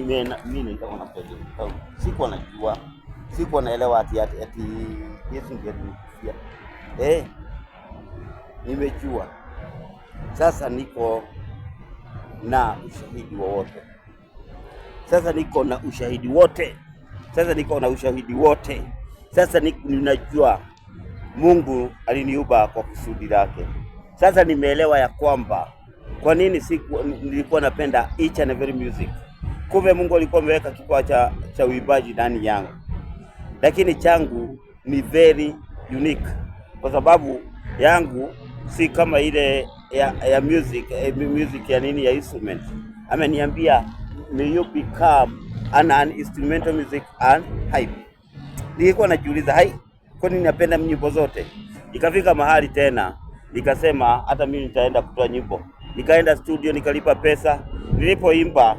mimi nilikuwa napenda. Sikuwa naelewa ati Yesu ndiye alinifia. Nimejua. Sasa niko na ushahidi wote. Sasa niko na ushahidi wote. Sasa ninajua Mungu aliniumba kwa kusudi lake. Sasa nimeelewa ya kwamba kwa nini nilikuwa napenda each and every music. Kumbe Mungu alikuwa ameweka kipawa cha uimbaji ndani yangu. Lakini changu ni very unique kwa sababu yangu si kama ile ya music ya nini ya instrument. Ameniambia may you become an instrumental music and hype. Nilikuwa najiuliza kwa nini napenda nyimbo zote? Ikafika mahali tena nikasema hata mimi nitaenda kutoa nyimbo. Nikaenda studio nikalipa pesa, nilipoimba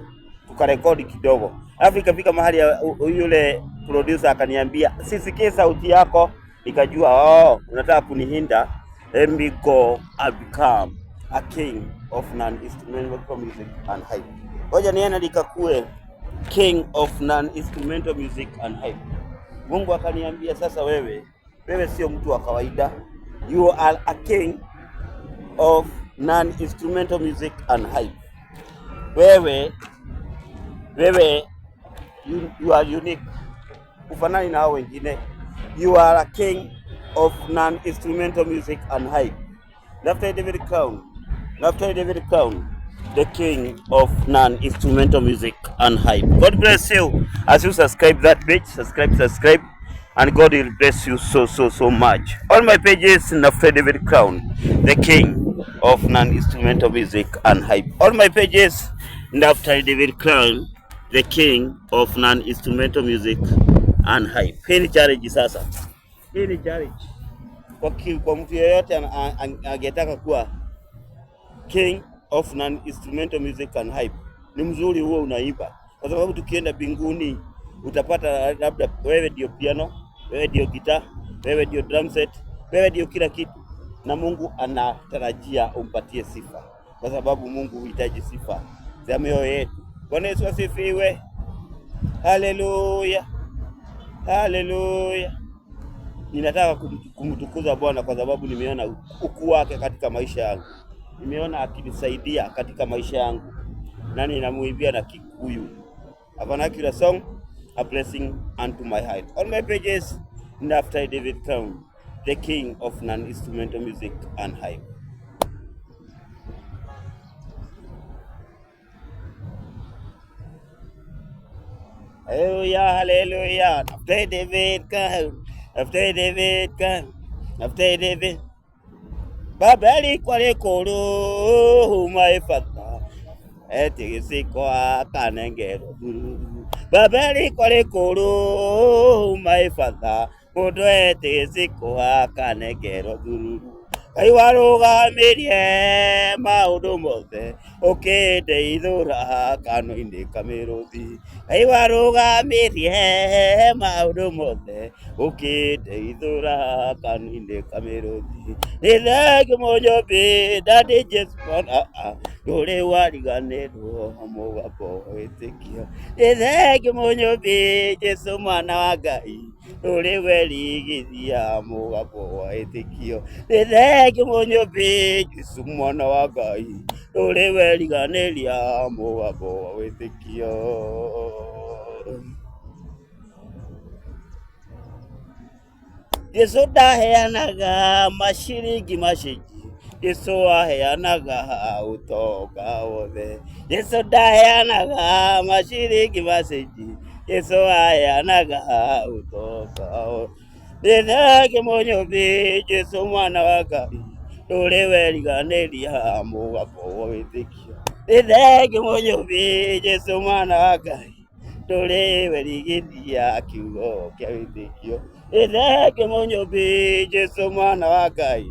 tukarekodi kidogo. Alafu ikafika mahali yule producer akaniambia sisikie sauti yako. Nikajua unataka kunihinda. Let me go and become a king of non-instrumental music and hype. Ngoja niende nikakue king of non-instrumental music and hype. Mungu akaniambia sasa wewe sio mtu wa kawaida. You are a king of non-instrumental music and hype. You are unique. Ufanani na hao wengine. You are a king of non-instrumental music and hype. Dr. David Crown, the king of non-instrumental music and hype. God bless you as you subscribe that page. Subscribe, and God will bless you so much. All my pages, Dr. David Crown, the king of non-instrumental music and hype. All my pages, Dr. David Crown, the king of non-instrumental music and hype. Hii ni challenge sasa. Hii ni challenge. Kwa mtu yeyote angetaka kuwa king of non-instrumental music and hype. Ni mzuri huo unaimba. Kwa sababu tukienda mbinguni utapata labda wewe ndio piano, wewe ndio guitar, wewe ndio drum set, wewe ndio kila kitu. Na Mungu anatarajia umpatie sifa. Kwa sababu Mungu huhitaji sifa za mioyo yetu. Bwana Yesu asifiwe. Haleluya. Haleluya. Ninataka kumtukuza Bwana kwa sababu nimeona ukuu wake katika maisha yangu. Nimeona akinisaidia katika maisha yangu. Na ninamuimbia na Kikuyu. Vernacular song, a blessing unto my heart. On my pages, Dr. David Crown, the king of non-instrumental music and hype. Hallelujah, hallelujah. Dr. David Crown, Dr. David Crown, Dr. David. Babeli kwa lekolo, my father. Etisi kwa kanengero. Babeli kwa lekolo, my father. Mudo etisi kwa kanengero. Aiwarugamĩrie maũndũ mothe ũkĩnde ithũra kanua-inĩ kamĩrũthi. Aiwarugamĩrie maũndũ mothe ũkĩnde ithũra kanua-inĩ kamĩrũthi. Nĩ thengiũ mũnyũmbi Daddy Jesũ ndũrĩ wariganĩrwo mũgambo wĩtĩkio. Nĩ thengiũ mũnyũmbi Jesũ mwana wa Ngai ndũrĩ werigithia mũgambo wa wĩtĩkio. Nĩ thengiũ mũnyũmbi Jesũ mwana wa Ngai ndũrĩ weriganĩria mũgambo wa wĩtĩkio. Jesũ ndaheanaga maciringi macinji, Jesũ aheanaga ũtonga wothe. Jesũ ndaheanaga maciringi macinji, Jesũ aheanaga ũtonga wothe. Nĩ thengiũ mũnyũmbi Jesũ mwana wa Ngai ndũrĩ weriganĩria mũgambo wa wĩtĩkio. Nĩ thengiũ mũnyũmbi Jesũ mwana wa Ngai ndũrĩ werigithia kiugo kĩa wĩtĩkio. Nĩ thengiũ mũnyũmbi Jesũ mwana wa Ngai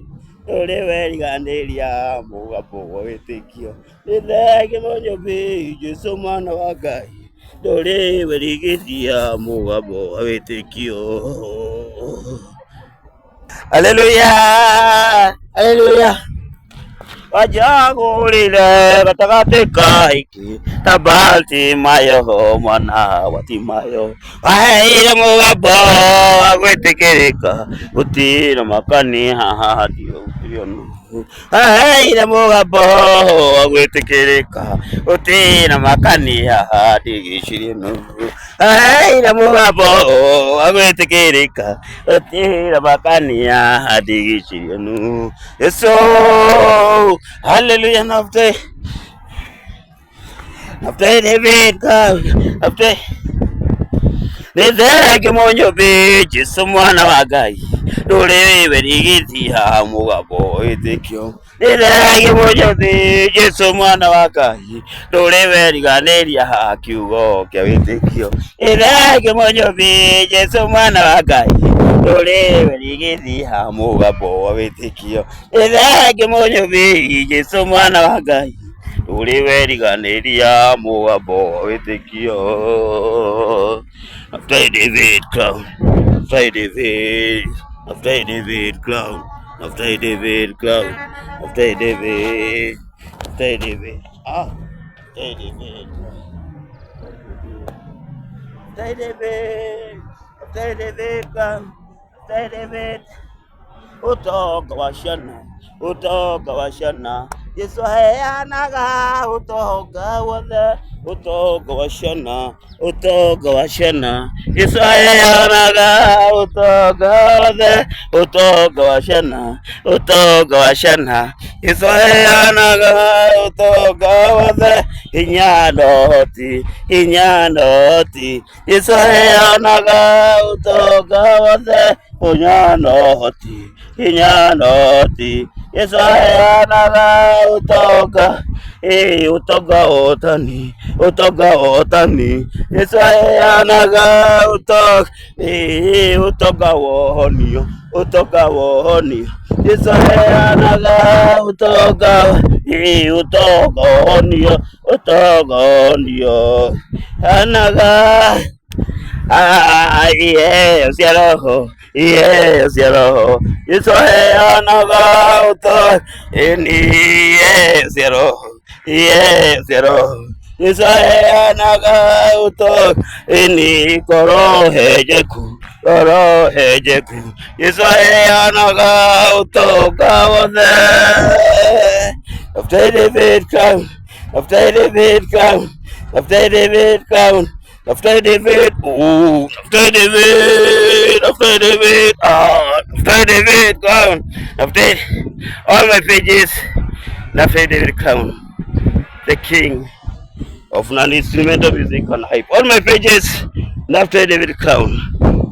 ndũrĩ weriganĩria mũgambo wa wĩtĩkio. Nĩ thengiũ mũnyũmbi Jesũ mwana wa Ngai ndũrĩ werigithia mũgambo wa wĩtĩkio. Hallelujah, hallelujah. wajagũrire gatagatĩ ka aingĩ ta Bartimayo mwana wa Timayo, waheire mũgambo wa gwĩtĩkĩrĩka, gũtirĩ makania ndigũkĩrio nuthu, waheire mũgambo wa gwĩtĩkĩrĩka, gũtirĩ makania ndigĩcirie nuthu, waheire mũgambo wa gwĩtĩkĩrĩka, gũtirĩ makania ndigĩcirie nuthu. Yesu, hallelujah. Nafte David ka nafte nitheke mũnyũmbi Jesũ mwana wa Ngai, ndũrĩ werigithia mũgambo wĩtĩkio. Nitheke mũnyũmbi Jesũ mwana wa Ngai, ndũrĩ weriganĩria kiugo kĩa wĩtĩkio. Nitheke mũnyũmbi Jesũ mwana wa Ngai, ndũrĩ werigithia mũgambo wa wĩtĩkio. Nitheke mũnyũmbi Jesũ mwana wa Ngai, ndũrĩ weriganĩria mũgambo wa wĩtĩkio. Nafte David crown, Nafte David, Nafte David crown, Nafte David crown, Nafte David, Nafte David, Nafte David, Nafte David, Nafte David crown, Nafte David. Utonga wa ciana, utonga wa ciana, Yesu aheanaga utonga wothe, utonga wa ciana, utonga wa ciana, Yesu aheanaga utonga wothe, utonga wa ciana, utonga wa ciana, Yesu aheanaga utonga wothe, hinya noti, Yesu aheanaga utonga wothe, hinya noti, Yesu aheanaga utonga, utonga otani, Yesu aheanaga utonga, utonga wohonio, Yesu aheanaga utonga, utonga wohonio, anaga yes ya roho, yes ya roho, Yesu aheanaga utonga, yes ya roho, yes ya roho, Yesu aheanaga utonga, korohejeku, Yesu aheanaga utonga wothe. Nafte David crown, Nafte David crown, Nafte David crown, Nafte David, Nafte David, Nafte David, Nafte David crown, Nafte, all my pages, Nafte David crown, the king of non-instrumental music on hype. All my pages, Nafte David crown,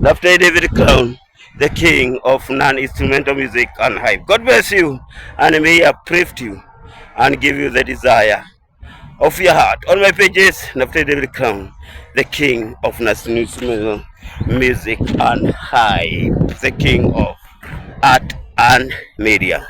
Nafte David crown, the king of non-instrumental music on hype. God bless you, and may I uplift you and give you the desire of your heart. On my pages, Nafte David crown, the king of non-instrumental music and hype, the king of art and media.